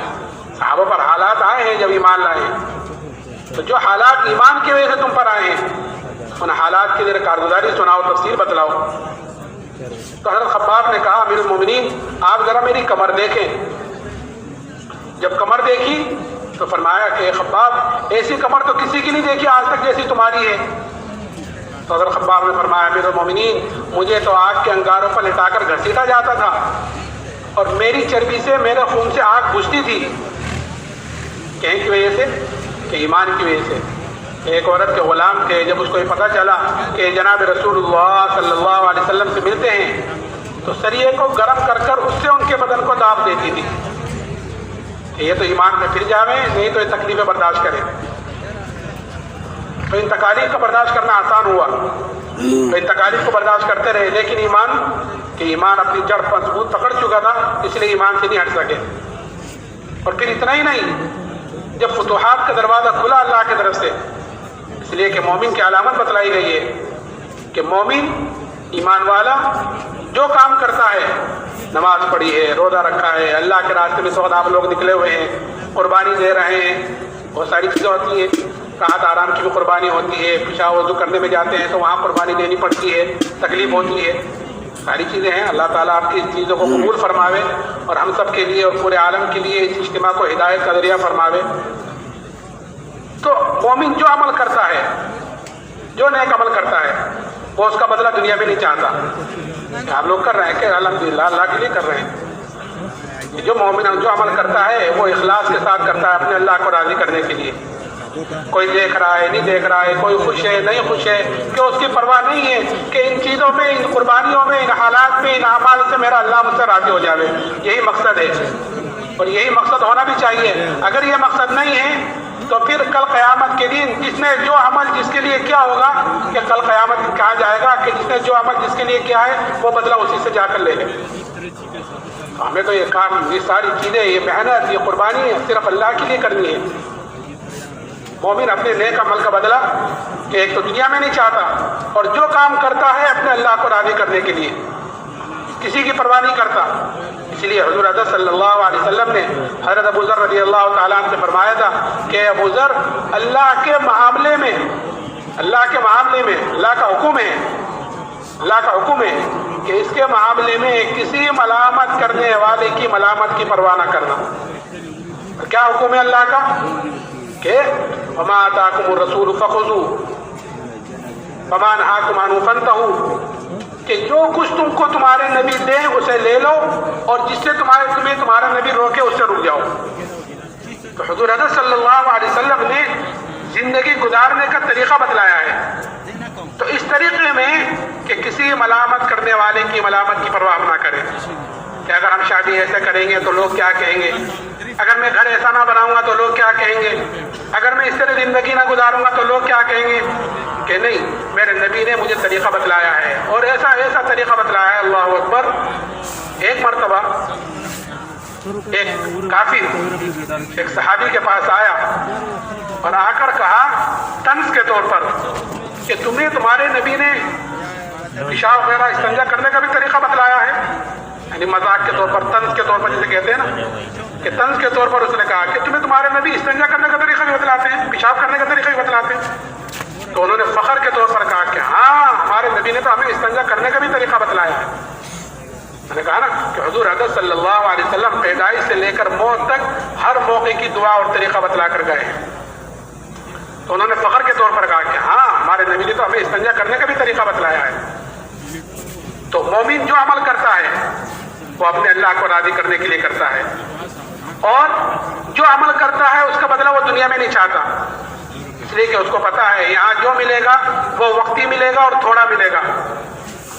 صحابہ پر حالات آئے ہیں جب ایمان لائے ہیں، تو جو حالات ایمان کی وجہ سے تم پر آئے ہیں ان حالات کی ذرا کارگزاری سناؤ، تفصیل بتلاؤ۔ تو حضرت خباب نے کہا، امیر المومنین آپ ذرا میری کمر دیکھیں۔ جب کمر دیکھی تو فرمایا کہ خباب ایسی کمر تو کسی کی نہیں دیکھی آج تک جیسی تمہاری ہے۔ تو حضرت خباب نے فرمایا، امیر المومنین مجھے تو آگ کے انگاروں پر لٹا کر گھسیٹا جاتا تھا، اور میری چربی سے، میرے خون سے آگ بجھتی تھی۔ کہیں کی وجہ سے؟ کہ ایمان کی وجہ سے۔ ایک عورت کے غلام تھے، جب اس کو یہ پتہ چلا کہ جناب رسول اللہ صلی اللہ علیہ وسلم سے ملتے ہیں تو سریے کو گرم کر کر اس سے ان کے بدن کو داب دیتی تھی کہ یہ تو ایمان میں پھر جاویں، نہیں تو یہ تکلیفیں برداشت کریں۔ تو ان تکالیف کا برداشت کرنا آسان ہوا، تو ان تکالیف کو برداشت کرتے رہے، لیکن ایمان اپنی جڑ مضبوط پکڑ چکا تھا، اس لیے ایمان سے نہیں ہٹ سکے۔ اور پھر اتنا ہی نہیں، جب فتوحات کا دروازہ کھلا اللہ کی طرف سے، اس لیے کہ مومن کی علامت بتلائی گئی ہے کہ مومن ایمان والا جو کام کرتا ہے، نماز پڑھی ہے، روزہ رکھا ہے، اللہ کے راستے میں سودا آپ لوگ نکلے ہوئے ہیں، قربانی دے رہے ہیں، بہت ساری چیزیں ہوتی ہیں، راحت آرام کی بھی قربانی ہوتی ہے، پیشاب وضو کرنے میں جاتے ہیں تو وہاں قربانی دینی پڑتی ہے، تکلیف ہوتی ہے، ساری چیزیں ہیں۔ اللہ تعالیٰ آپ کی اس چیزوں کو قبول فرماوے اور ہم سب کے لیے اور پورے عالم کے لیے اس اجتماع کو ہدایت کا ذریعہ فرماوے۔ تو مومن جو عمل کرتا ہے، جو نیک عمل کرتا ہے، وہ اس کا بدلہ دنیا میں نہیں چاہتا۔ آپ لوگ کر رہے ہیں کہ الحمدللہ اللہ کے لیے کر رہے ہیں۔ جو مومن جو عمل کرتا ہے وہ اخلاص کے ساتھ کرتا ہے، اپنے اللہ کو راضی کرنے کے لیے، کوئی دیکھ رہا ہے نہیں دیکھ رہا ہے، کوئی خوش ہے نہیں خوش ہے، کہ اس کی پرواہ نہیں ہے کہ ان چیزوں میں، ان قربانیوں میں، ان حالات میں، ان اعمال سے میرا اللہ مجھ سے راضی ہو جاوے. یہی مقصد ہے اور یہی مقصد ہونا بھی چاہیے. اگر یہ مقصد نہیں ہے تو پھر کل قیامت کے دن جس نے جو عمل جس کے لیے کیا ہوگا کہ کل قیامت کہا جائے گا کہ جس نے جو عمل جس کے لیے کیا ہے وہ بدلہ اسی سے جا کر لے لے. ہمیں تو یہ کام، یہ ساری چیزیں، یہ محنت، یہ قربانی صرف اللہ کے لیے کرنی ہے. مومن اپنے نیک عمل کا بدلہ کہ ایک تو دنیا میں نہیں چاہتا، اور جو کام کرتا ہے اپنے اللہ کو راضی کرنے کے لیے، کسی کی پرواہ نہیں کرتا. اس لیے حضور اقدس صلی اللہ علیہ وسلم نے حضرت ابو ذر رضی اللہ تعالیٰ عنہ سے فرمایا تھا کہ ابو ذر، اللہ کے معاملے میں اللہ کا حکم ہے کہ اس کے معاملے میں کسی ملامت کرنے والے کی ملامت کی پرواہ نہ کرنا. کیا حکم ہے اللہ کا کہ وما آتاکم الرسول فخذوہ وما نہاکم عنہ فانتہوا، کہ جو کچھ تم کو تمہارے نبی دیں اسے لے لو، اور جس سے تمہیں تمہارا نبی روکے اس سے رک جاؤ. تو حضور حضرت صلی اللہ علیہ وسلم نے زندگی گزارنے کا طریقہ بتلایا ہے. تو اس طریقے میں کہ کسی ملامت کرنے والے کی ملامت کی پرواہ نہ کریں کہ اگر ہم شادی ایسے کریں گے تو لوگ کیا کہیں گے، اگر میں گھر ایسا نہ بناؤں گا تو لوگ کیا کہیں گے، اگر میں اس طرح زندگی نہ گزاروں گا تو لوگ کیا کہیں گے. کہ نہیں، میرے نبی نے مجھے طریقہ بتلایا ہے اور ایسا طریقہ بتلایا ہے. اللہ اکبر. ایک مرتبہ ایک کافر ایک صحابی کے پاس آیا اور آ کر کہا طنز کے طور پر کہ تمہیں تمہارے نبی نے پیشاب وغیرہ استنجا کرنے کا بھی طریقہ بتلایا ہے. یعنی مذاق کے طور پر، طنز کے طور پر جسے کہتے ہیں نا، کہ طنز کے طور پر اس نے کہا کہ تمہیں تمہارے نبی استنجا کرنے کا طریقہ بھی بتلاتے ہیں، پیشاب کرنے کا طریقہ بھی بتلاتے ہیں. تو انہوں نے فخر کے طور پر کہا کہ ہاں، ہمارے نبی نے تو ہمیں استنجا کرنے کا بھی طریقہ بتلایا ہے. میں نے کہا نا کہ حضور حضرت صلی اللہ علیہ وسلم پیدائش سے لے کر موت تک ہر موقع کی دعا اور طریقہ بتلا کر گئے ہیں. تو انہوں نے فخر کے طور پر کہا کہ ہاں، ہمارے نبی نے تو ہمیں استنجا کرنے کا بھی طریقہ بتلایا ہے. تو مومن جو عمل کرتا ہے وہ اپنے اللہ کو راضی کرنے کے لیے کرتا ہے، اور جو عمل کرتا ہے اس کا بدلہ وہ دنیا میں نہیں چاہتا، اس لیے کہ اس کو پتا ہے یہاں جو ملے گا وہ وقتی ملے گا اور تھوڑا ملے گا،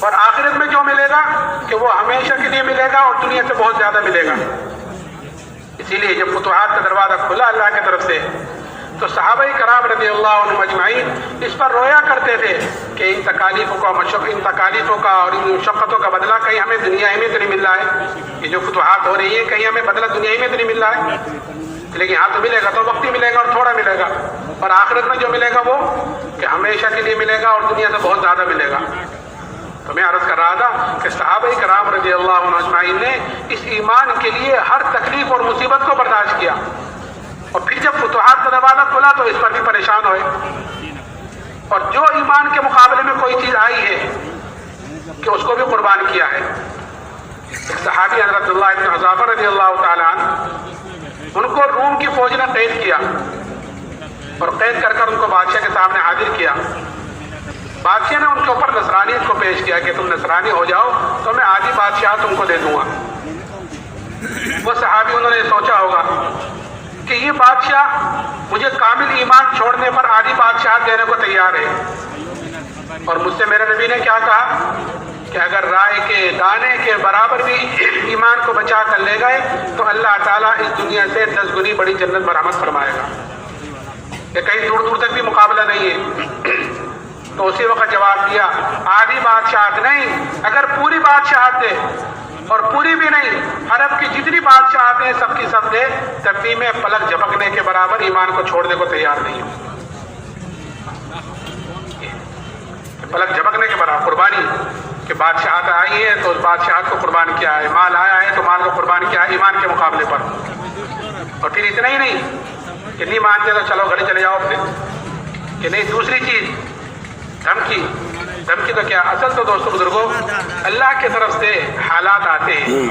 اور آخرت میں جو ملے گا کہ وہ ہمیشہ کے لیے ملے گا اور دنیا سے بہت زیادہ ملے گا. اسی لیے جب فتوحات کا دروازہ کھلا اللہ کی طرف سے تو صحابہ کرام رضی اللہ عنہم اجمعین اس پر رویا کرتے تھے کہ ان تکالیفوں کا اور ان مشقتوں کا بدلہ کہیں ہمیں دنیا ہی میں تو نہیں مل رہا ہے. یہ جو فتوحات ہو رہی ہیں کہیں ہمیں بدلہ دنیا ہی میں تو نہیں مل رہا ہے، لیکن یہاں تو ملے گا تو وقتی ملے گا اور تھوڑا ملے گا، اور آخرت میں جو ملے گا وہ کہ ہمیشہ کے لیے ملے گا اور دنیا سے بہت زیادہ ملے گا. تو میں عرض کر رہا تھا کہ صحابہ کرام رضی اللہ عنہم اجمعین نے اس ایمان کے لیے ہر تکلیف اور مصیبت کو برداشت کیا، اور پھر جب فتوحات کا دروازہ کھلا تو اس پر بھی پریشان ہوئے. اور جو ایمان کے مقابلے میں کوئی چیز آئی ہے کہ اس کو بھی قربان کیا ہے. ایک صحابی حضرت اللہ ابن حذافہ رضی اللہ تعالیٰ عنہ، ان کو روم کی فوج نے قید کیا اور قید کر ان کو بادشاہ کے سامنے حاضر کیا. بادشاہ نے ان کے اوپر نصرانیت کو پیش کیا کہ تم نصرانی ہو جاؤ تو میں آدھی بادشاہ تم کو دے دوں گا. وہ صحابی انہوں نے سوچا ہوگا کہ یہ بادشاہ مجھے کامل ایمان چھوڑنے پر آدھی بادشاہ دینے کو تیار ہے، اور مجھ سے میرے نبی نے کیا کہا کہ اگر رائے کے دانے کے برابر بھی ایمان کو بچا کر لے گئے تو اللہ تعالیٰ اس دنیا سے 10 گنی بڑی جنت برآمد فرمائے گا، کہ کہیں دور دور تک بھی مقابلہ نہیں ہے. تو اسی وقت جواب دیا آدھی بادشاہت نہیں، اگر پوری بادشاہت دے، اور پوری بھی نہیں، عرب کی جتنی بادشاہت ہیں سب کی سب دے، تب بھی میں پلک جھپکنے کے برابر ایمان کو چھوڑنے کو تیار نہیں ہوں. پلک جھپکنے کے برابر قربانی کہ بادشاہت آئی ہے تو اس بادشاہت کو قربان کیا ہے، مال آیا ہے تو مال کو قربان کیا ہے ایمان کے مقابلے پر. اور پھر اتنا ہی نہیں کہ نہیں مانتے تو چلو گھر چلے جاؤ اپنے، کہ نہیں دوسری چیز دھمکی تو کیا، اصل تو دوستو بزرگوں اللہ کی طرف سے حالات آتے ہیں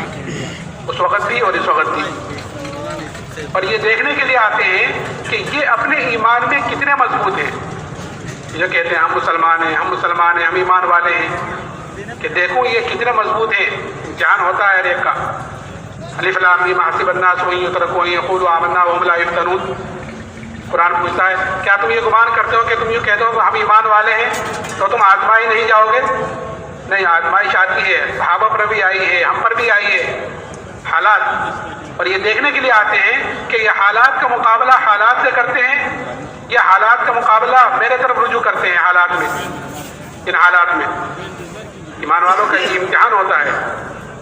اس وقت بھی اور اس وقت بھی، اور یہ دیکھنے کے لیے آتے ہیں کہ یہ اپنے ایمان میں کتنے مضبوط ہیں. جو کہتے ہیں ہم مسلمان ہیں ہم ایمان والے ہیں، کہ دیکھو یہ کتنے مضبوط ہیں. امتحان ہوتا ہے ہر ایک کا. الف لام میم حسب الناس ان یترکوا ان یقولوا آمنا وهم لا یفتنون. قرآن پوچھتا ہے کیا تم یہ گمان کرتے ہو کہ تم یوں کہتے ہو کہ ہم ایمان والے ہیں تو تم آزمائی نہیں جاؤ گے؟ نہیں، آزمائش آتی ہے، صحابہ پر بھی آئی ہے، ہم پر بھی آئی ہے حالات، اور یہ دیکھنے کے لیے آتے ہیں کہ یہ حالات کا مقابلہ حالات سے کرتے ہیں یا حالات کا مقابلہ میرے طرف رجوع کرتے ہیں حالات میں۔ ان حالات میں ایمان والوں کا یہ امتحان ہوتا ہے۔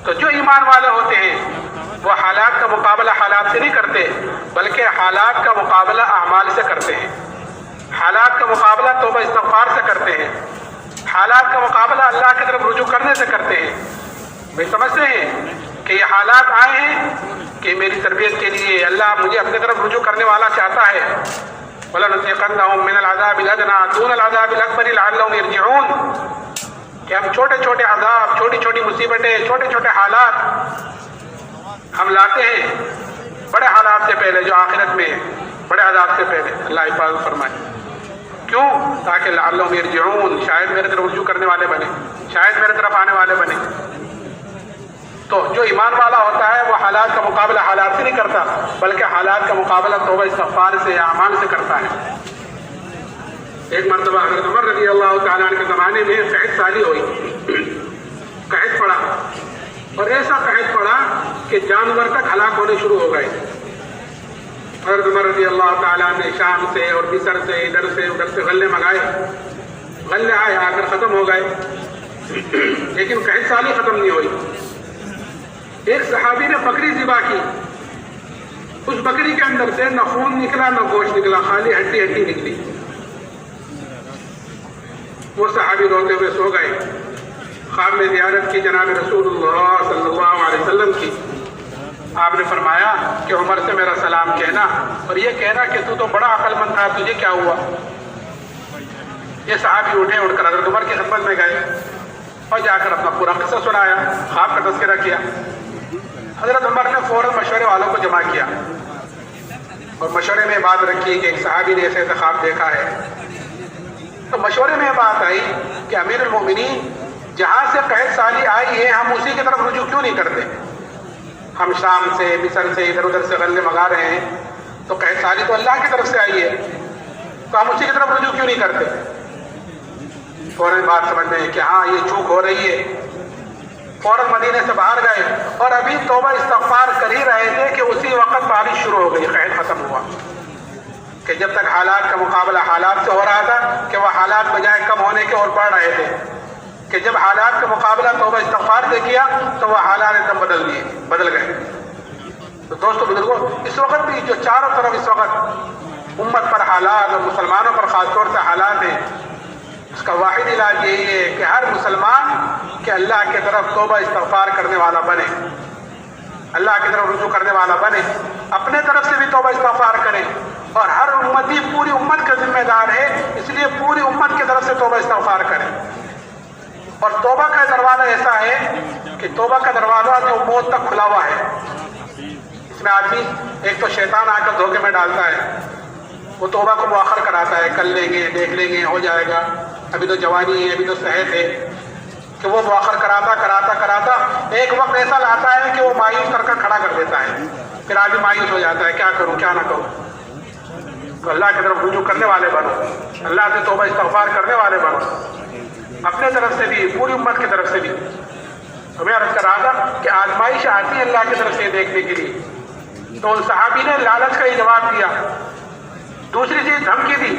تو جو ایمان والے ہوتے ہیں وہ حالات کا مقابلہ حالات سے نہیں کرتے بلکہ حالات کا مقابلہ اعمال سے کرتے ہیں، حالات کا مقابلہ توبہ استغفار سے کرتے ہیں، حالات کا مقابلہ اللہ کی طرف رجوع کرنے سے کرتے ہیں۔ وہ سمجھتے ہیں کہ یہ حالات آئے ہیں کہ میری تربیت کے لیے اللہ مجھے اپنے طرف رجوع کرنے والا چاہتا ہے۔ وَلَنُذِيقَنَّهُم مِّنَ الْعَذَابِ الْأَدْنَىٰ دُونَ الْعَذَابِ الْأَكْبَرِ لَعَلَّهُمْ يَرْجِعُونَ کہ ہم چھوٹے چھوٹے عذاب، چھوٹی چھوٹی مصیبتیں، چھوٹے چھوٹے حالات ہم لاتے ہیں بڑے حالات سے پہلے، جو آخرت میں بڑے عذاب سے پہلے۔ اللہ حفاظت فرمائے۔ کیوں؟ تاکہ لعلہم یرجعون، شاید میرے طرف رجوع کرنے والے بنے، شاید میرے طرف آنے والے بنے۔ تو جو ایمان والا ہوتا ہے وہ حالات کا مقابلہ حالات سے نہیں کرتا بلکہ حالات کا مقابلہ توبہ استغفار سے یا اعمال سے کرتا ہے۔ ایک مرتبہ حضرت عمر رضی اللہ تعالیٰ عنہ کے زمانے میں قحط سالی ہوئی، قحط پڑا، اور ایسا قحط پڑا کہ جانور تک ہلاک ہونے شروع ہو گئے۔ حضرت عمر رضی اللہ تعالیٰ نے شام سے اور مصر سے ادھر سے ادھر سے غلے منگائے، غلے آئے، آ کر ختم ہو گئے، لیکن قحط سالی ختم نہیں ہوئی۔ ایک صحابی نے بکری ذبح کی، اس بکری کے اندر سے نہ خون نکلا نہ گوشت نکلا، خالی ہڈی ہڈی نکلی۔ وہ صحابی روتے ہوئے سو گئے۔ خواب میں زیارت کی جناب رسول اللہ صلی اللہ علیہ وسلم کی۔ آپ نے فرمایا کہ عمر سے میرا سلام کہنا اور یہ کہنا کہ تو بڑا عقل مند تھا، تجھے کیا ہوا؟ یہ صحابی اٹھے، اٹھ کر حضرت عمر کی خدمت میں گئے اور جا کر اپنا پورا قصہ سنایا، خواب کا تذکرہ کیا۔ حضرت عمر نے فوراً مشورے والوں کو جمع کیا اور مشورے میں بات رکھی کہ ایک صحابی نے ایسے خواب دیکھا ہے۔ تو مشورے میں بات آئی کہ امیر المومنین، جہاں سے قحط سالی آئی ہے ہم اسی کی طرف رجوع کیوں نہیں کرتے؟ ہم شام سے مصر سے ادھر ادھر سے غلے منگا رہے ہیں، تو قحط سالی تو اللہ کی طرف سے آئی ہے، تو ہم اسی کی طرف رجوع کیوں نہیں کرتے؟ فوراً بات سمجھ میں کہ ہاں یہ چوک ہو رہی ہے۔ فوراً مدینے سے باہر گئے اور ابھی توبہ استغفار کر ہی رہے تھے کہ اسی وقت بارش شروع ہو گئی، قحط ختم ہوا۔ کہ جب تک حالات کا مقابلہ حالات سے ہو رہا تھا کہ وہ حالات بجائے کم ہونے کے اور بڑھ رہے تھے، کہ جب حالات کا مقابلہ توبہ استغفار سے کیا تو وہ حالات ایک دم بدل گئے۔ تو دوستو بزرگوں، اس وقت بھی جو چاروں طرف اس وقت امت پر حالات اور مسلمانوں پر خاص طور سے حالات ہیں، اس کا واحد علاج یہی ہے کہ ہر مسلمان کہ اللہ کی طرف توبہ استغفار کرنے والا بنے، اللہ کی طرف رجوع کرنے والا بنے، اپنے طرف سے بھی توبہ استغفار کرے، اور ہر امتی پوری امت کا ذمہ دار ہے، اس لیے پوری امت کی طرف سے توبہ استغفار کرے۔ اور توبہ کا دروازہ ایسا ہے کہ توبہ کا دروازہ جو موت تک کھلا ہوا ہے، اس میں آدمی ایک تو شیطان آ کر دھوکے میں ڈالتا ہے، وہ توبہ کو مؤخر کراتا ہے، کر لیں گے، دیکھ لیں گے، ہو جائے گا، ابھی تو جوانی ہے، ابھی تو صحت ہے، کہ وہ مؤخر کراتا ایک وقت ایسا لاتا ہے کہ وہ مایوس کر کھڑا کر دیتا ہے، پھر آدمی مایوس ہو جاتا ہے، کیا کروں کیا نہ کروں۔ تو اللہ کی طرف رجوع کرنے والے بنو، اللہ سے توبہ استغفار کرنے والے بنو، اپنے طرف سے بھی پوری امت کی طرف سے بھی۔ تو میں عرض کر رہا تھا کہ آزمائش آتی ہے اللہ کی طرف سے دیکھنے کے لیے، تو ان صحابی نے لالچ کا ہی جواب دیا۔ دوسری چیز دھمکی دی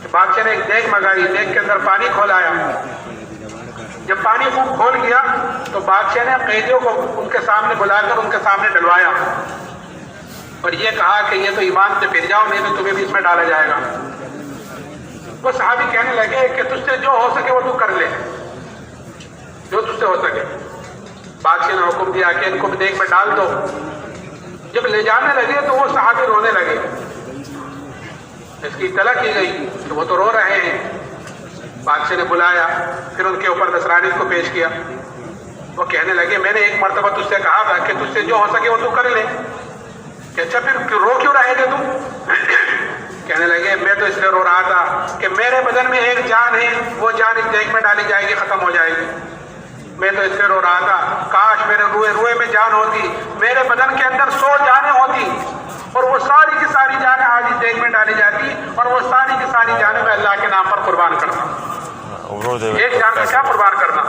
کہ بادشاہ نے ایک دیگ منگائی، دیگ کے اندر پانی کھولایا، جب پانی خوب کھول گیا تو بادشاہ نے قیدیوں کو ان کے سامنے بلا کر ان کے سامنے ڈلوایا اور یہ کہا کہ یہ تو ایمان سے پھر جاؤ، نہیں تو تمہیں بھی اس میں ڈالا جائے گا۔ وہ صحابی کہنے لگے کہ تجھ سے جو ہو سکے وہ تو کر لے، جو تجھ سے ہو سکے۔ بادشاہ نے حکم دیا کہ ان کو دیگ میں ڈال دو۔ جب لے جانے لگے تو وہ صحابی رونے لگے، اس کی اطلاع کی گئی کہ وہ تو رو رہے ہیں۔ بادشاہ نے بلایا، پھر ان کے اوپر نصرانی کو پیش کیا۔ وہ کہنے لگے میں نے ایک مرتبہ تجھ سے کہا تھا کہ تجھ سے جو ہو سکے وہ تو کر لے، کہ اچھا پھر رو کیوں رہے تھے تم؟ کہنے لگے میں تو اس لیے رو رہا تھا کہ میرے بدن میں ایک جان ہے، وہ جان اس دیگ میں ڈالی جائے گی، ختم ہو جائے گی۔ میں تو اس لیے رو رہا تھا کاش میرے روئے میں جان ہوتی، میرے بدن کے اندر 100 جانیں ہوتی، اور وہ ساری کی ساری جانیں آج اس دیگ میں ڈالی جاتی اور وہ ساری کی ساری جانیں میں اللہ کے نام پر قربان کرنا. ایک جان کا کیا قربان کرنا؟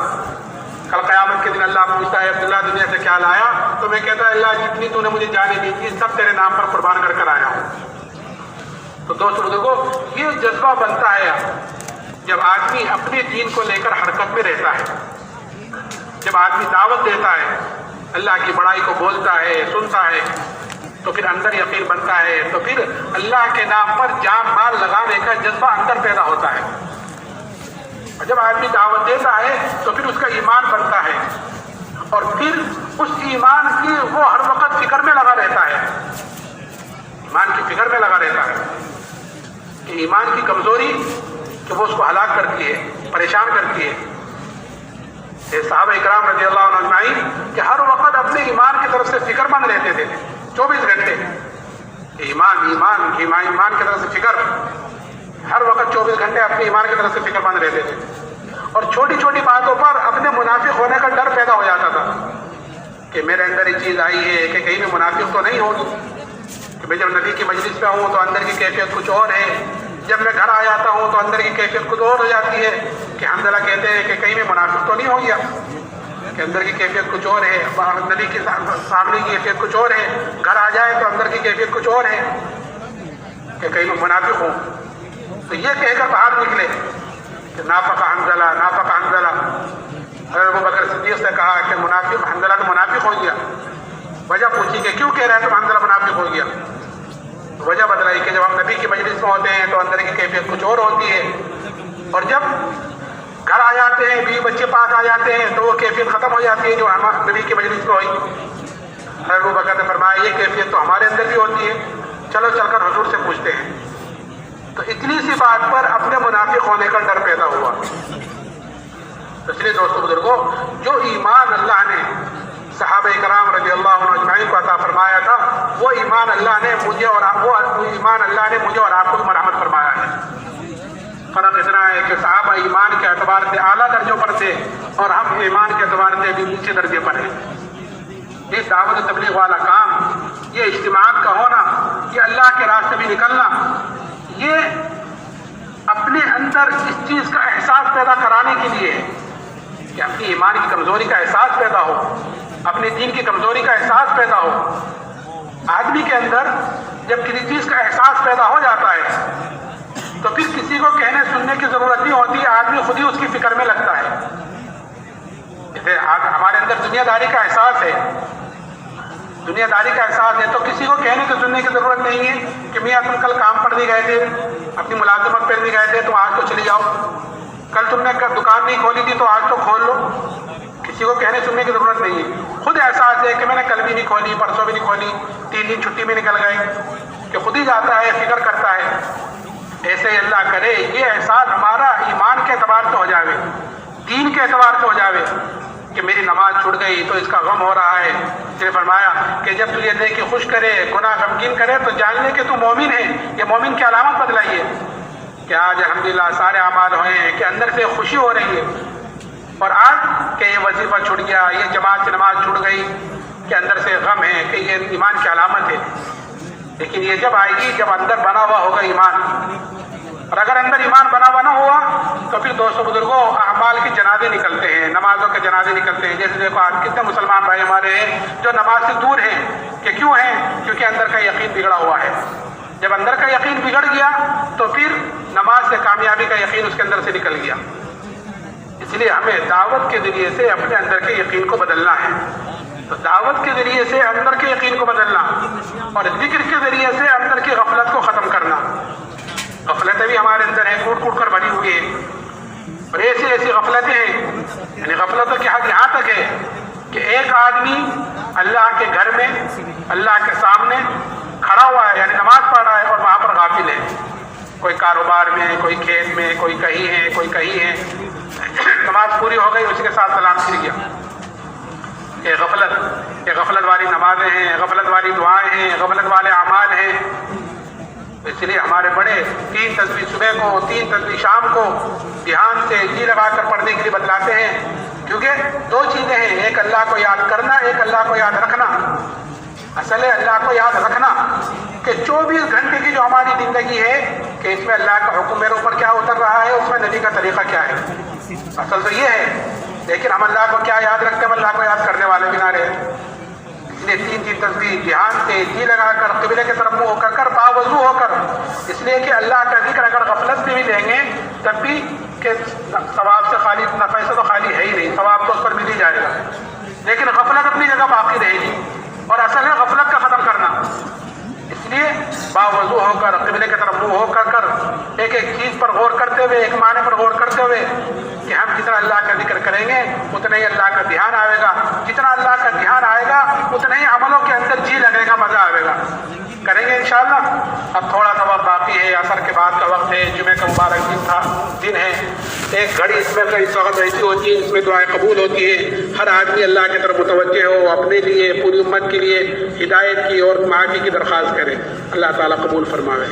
کل قیامت کے دن اللہ پوچھتا ہے عبداللہ دنیا سے کیا لایا؟ تو میں کہتا ہے اللہ جتنی تو نے مجھے جانیں دی تھی سب تیرے نام پر قربان کر کر آیا ہوں. تو دوستو دیکھو یہ جذبہ بنتا ہے جب آدمی اپنے دین کو لے کر حرکت میں رہتا ہے، جب آدمی دعوت دیتا ہے، اللہ کی بڑائی کو بولتا ہے، سنتا ہے، تو پھر اندر یقین بنتا ہے، تو پھر اللہ کے نام پر جان مال لگانے کا جذبہ اندر پیدا ہوتا ہے. اور جب آدمی دعوت دیتا ہے تو پھر اس کا ایمان بنتا ہے، اور پھر اس ایمان کی وہ ہر وقت فکر میں لگا رہتا ہے، ایمان کی فکر میں لگا رہتا ہے کہ ایمان کی کمزوری کہ وہ اس کو ہلاک کرتی ہے، پریشان کرتی ہے. صحابہ اکرام رضی اللہ عنہ اجمعین کہ ہر وقت اپنے ایمان کی طرف سے فکر مند رہتے تھے 24 گھنٹے. ایمان ایمان ایمان کی طرف سے فکر، ہر وقت 24 گھنٹے اپنے ایمان کی طرف سے فکر مند رہتے تھے. اور چھوٹی چھوٹی باتوں پر اپنے منافق ہونے کا ڈر پیدا ہو جاتا تھا کہ میرے اندر یہ چیز آئی ہے کہ کہیں میں منافق تو نہیں ہوگی، کہ میں جب نبی کی مجلس پہ ہوں تو اندر کی کیفیت کچھ اور ہے، جب میں گھر آ جاتا ہوں تو اندر کی کیفیت کچھ اور ہو جاتی ہے کہ حنظلہ کہتے ہیں کہ کہیں میں منافق تو نہیں ہو گیا، کہ اندر کی کیفیت کچھ اور ہے، نبی کے سامنے کی کیفیت کچھ اور ہے، گھر آ جائے تو اندر کی کیفیت کچھ اور ہے کہ کہیں میں منافق ہوں. تو یہ کہہ کر باہر نکلے کہ نافق حنظلہ نافق حنظلہ. حضرت ابوبکر صدیق سے کہا کہ منافق حنظلہ تو منافق ہو گیا. وجہ پوچھی کہ کیوں کہہ رہے ہیں تو حنظلہ منافق ہو گیا؟ وجہ بتلائی کہ جب ہم نبی کی مجلس میں ہوتے ہیں تو اندر کی کیفیت کچھ اور ہوتی ہے، اور جب گھر آ جاتے ہیں، بیوی بچے پاس آ جاتے ہیں تو وہ کیفیت ختم ہو جاتی ہے جو نبی کی مجلس میں ہوئی. حضرت ابوبکر نے فرمایا یہ کیفیت تو ہمارے اندر بھی ہوتی ہے، چلو چل کر حضور سے پوچھتے ہیں. تو اتنی سی بات پر اپنے منافق ہونے کا ڈر پیدا ہوا. اس لیے دوستو بزرگوں، جو ایمان اللہ نے صحابہ کرام رضی اللہ عنہ اجمعین کو عطا فرمایا تھا، وہ ایمان اللہ نے مجھے اور آپ کو مرحمت فرمایا ہے. فرق اتنا ہے کہ صحابہ ایمان کے اعتبار سے اعلیٰ درجوں پر تھے اور ہم ایمان کے اعتبار سے بھی نیچے درجے پر ہیں. یہ دعوت تبلیغ والا کام، یہ اجتماعات کا ہونا، یہ اللہ کے راستے بھی نکلنا، یہ اپنے اندر اس چیز کا احساس پیدا کرانے کے لیے کہ اپنی ایمان کی کمزوری کا احساس پیدا ہو، اپنے دین کی کمزوری کا احساس پیدا ہو. آدمی کے اندر جب کسی چیز کا احساس پیدا ہو جاتا ہے تو پھر کسی کو کہنے سننے کی ضرورت نہیں ہوتی، آدمی خود ہی اس کی فکر میں لگتا ہے. جیسے ہمارے اندر دنیا داری کا احساس ہے، دنیا داری کا احساس ہے تو کسی کو کہنے کی سننے کی ضرورت نہیں ہے کہ میاں تم کل کام پر نہیں گئے تھے، اپنی ملازمت پر نہیں گئے تھے تو آج تو چلی جاؤ، کل تم نے دکان نہیں کھولی تھی تو آج تو کھول لو. کسی کو کہنے سننے کی ضرورت نہیں ہے، خود احساس ہے کہ میں نے کل بھی نہیں کھولی، پرسوں بھی نہیں کھولی، 3 دن چھٹی میں نکل گئے، کہ خود ہی جاتا ہے، فکر کرتا ہے. ایسے ہی اللہ کرے یہ احساس ہمارا ایمان کے اعتبار سے ہو جاوے، دین کے اعتبار سے ہو جاوے کہ میری نماز چھوٹ گئی تو اس کا غم ہو رہا ہے. اس نے فرمایا کہ جب تجھے دیکھ کے خوش کرے، گناہ غمگین کرے تو جان لے کہ تو مومن ہے. یہ مومن کی علامت بتلائیے کہ آج الحمدللہ سارے اعمال ہوئے ہیں کہ اندر سے خوشی ہو رہی ہے، اور آج کہ یہ وظیفہ چھوٹ گیا، یہ جماعت کی نماز چھوٹ گئی کہ اندر سے غم ہے کہ یہ ایمان کی علامت ہے. لیکن یہ جب آئے گی جب اندر بنا ہوا ہوگا ایمان، اور اگر اندر ایمان بنا ہوا نہ ہوا تو پھر دوستو بزرگوں اعمال کے جنازے نکلتے ہیں، نمازوں کے جنازے نکلتے ہیں. جیسے دیکھو آج کتنے مسلمان بھائی ہمارے ہیں جو نماز سے دور ہیں، کہ کیوں ہیں؟ کیونکہ اندر کا یقین بگڑا ہوا ہے. جب اندر کا یقین بگڑ گیا تو پھر نماز سے کامیابی کا یقین اس کے اندر سے نکل گیا. اس لیے ہمیں دعوت کے ذریعے سے اپنے اندر کے یقین کو بدلنا ہے. تو دعوت کے ذریعے سے اندر کے یقین کو بدلنا اور ذکر کے ذریعے سے اندر کی غفلت کو ختم کرنا. غفلتیں بھی ہمارے اندر ہیں، کوٹ کوٹ کر بھری ہوئی ہیں، اور ایسی ایسی غفلتیں ہیں، یعنی غفلتوں کی حد یہاں تک ہے کہ ایک آدمی اللہ کے گھر میں اللہ کے سامنے کھڑا ہوا ہے، یعنی نماز پڑھ رہا ہے، اور وہاں پر غافل ہے. کوئی کاروبار میں، کوئی کھیت میں، کوئی کہیں ہے، کوئی کہیں ہے. نماز پوری ہو گئی، اسی کے ساتھ سلام پھر گیا. یہ غفلت والی نمازیں ہیں، غفلت والی دعائیں ہیں، غفلت والے اعمال ہیں. اس لیے ہمارے بڑے 3 تسبیح صبح کو، 3 تسبیح شام کو دھیان سے جی لگا کر پڑھنے کے لیے بتلاتے ہیں، کیونکہ 2 چیزیں ہیں، ایک اللہ کو یاد کرنا، ایک اللہ کو یاد رکھنا. اصل ہے اللہ کو یاد رکھنا کہ 24 گھنٹے کی جو ہماری زندگی ہے کہ اس میں اللہ کا حکم میرے اوپر کیا اتر رہا ہے، اس میں نبی کا طریقہ کیا ہے، اصل تو یہ ہے. لیکن ہم اللہ کو کیا یاد رکھتے ہیں، ہم اللہ کو یاد کرنے والے بھی نہ رہے. اس لیے 3 تصویر دھیان سے جی لگا کر قبلے کی طرف منہ ہو کر باوضو ہو کر، اس لیے کہ اللہ کا ذکر اگر غفلت سے بھی لیں گے تب بھی کہ ثواب سے خالی، نفع سے تو خالی ہے ہی نہیں، ثواب تو اس پر مل ہی جائے گا، لیکن غفلت اپنی جگہ باقی رہے گی. اور اصل ہے غفلت کا ختم کرنا. اس لیے باوضو ہو کر قبلے کی طرف منہ ہو کر ایک ایک چیز پر غور کرتے ہوئے، ایک معنی پر غور کرتے ہوئے کہ ہم جتنا اللہ کا ذکر کریں گے اتنا ہی اللہ کا دھیان آئے گا، جتنا اللہ کا دھیان آئے گا اتنا ہی عملوں کے اندر جی لگے گا، مزہ آئے گا. کریں گے انشاءاللہ. اب تھوڑا سا وقت باقی ہے، عصر کے بعد کا وقت ہے، جمعہ کا مبارک دن ہے. ایک گھڑی اس میں اس وقت ایسی ہوتی ہے، اس میں دعائیں قبول ہوتی ہے. ہر آدمی اللہ کی طرف متوجہ ہو، اپنے لیے، پوری امت کے لیے ہدایت کی اور معافی کی درخواست کرے. اللہ تعالیٰ قبول فرماوے.